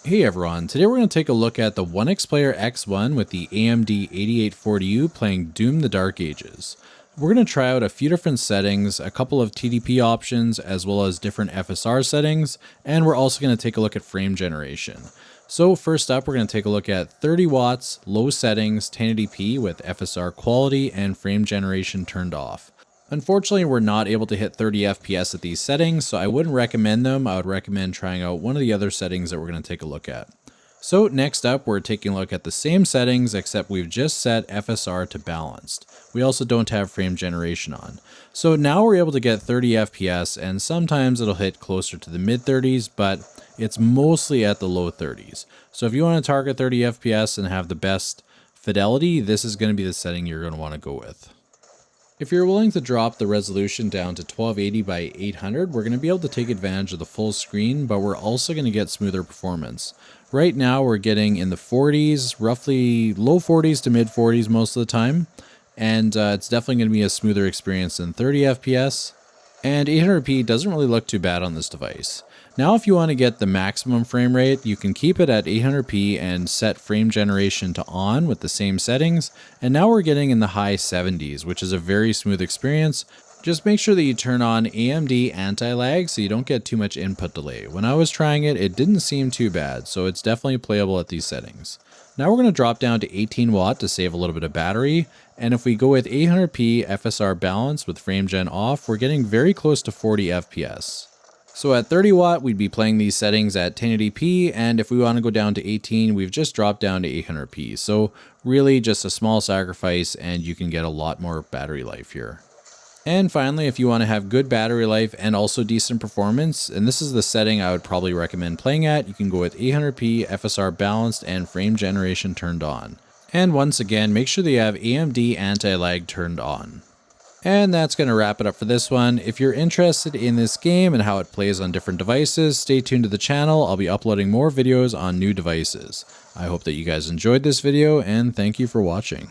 Hey everyone, today we're going to take a look at the Onexplayer X1 with the AMD 8840U playing Doom the Dark Ages. We're going to try out a few different settings, a couple of TDP options, as well as different FSR settings, and we're also going to take a look at frame generation. So first up, we're going to take a look at 30 watts, low settings, 1080p with FSR quality and frame generation turned off. Unfortunately, we're not able to hit 30 FPS at these settings, so I wouldn't recommend them. I would recommend trying out one of the other settings that we're going to take a look at. So next up, we're taking a look at the same settings, except we've just set FSR to balanced. We also don't have frame generation on. So now we're able to get 30 FPS, and sometimes it'll hit closer to the mid 30s, but it's mostly at the low 30s. So if you want to target 30 FPS and have the best fidelity, this is going to be the setting you're going to want to go with. If you're willing to drop the resolution down to 1280 by 800, we're going to be able to take advantage of the full screen, but we're also going to get smoother performance. Right now we're getting in the 40s, roughly low 40s to mid 40s most of the time, and it's definitely going to be a smoother experience than 30 FPS, and 800p doesn't really look too bad on this device. Now if you want to get the maximum frame rate, you can keep it at 800p and set frame generation to on with the same settings, and now we're getting in the high 70s, which is a very smooth experience. Just make sure that you turn on AMD anti-lag so you don't get too much input delay. When I was trying it, it didn't seem too bad, so it's definitely playable at these settings. Now we're going to drop down to 18 watt to save a little bit of battery, and if we go with 800p FSR balance with frame gen off, we're getting very close to 40 FPS. So at 30 watt, we'd be playing these settings at 1080p, and if we want to go down to 18, we've just dropped down to 800p. So really just a small sacrifice, and you can get a lot more battery life here. And finally, if you want to have good battery life and also decent performance, and this is the setting I would probably recommend playing at, you can go with 800p FSR balanced and frame generation turned on. And once again, make sure that you have AMD anti-lag turned on. And that's going to wrap it up for this one. If you're interested in this game and how it plays on different devices, stay tuned to the channel. I'll be uploading more videos on new devices. I hope that you guys enjoyed this video, and thank you for watching.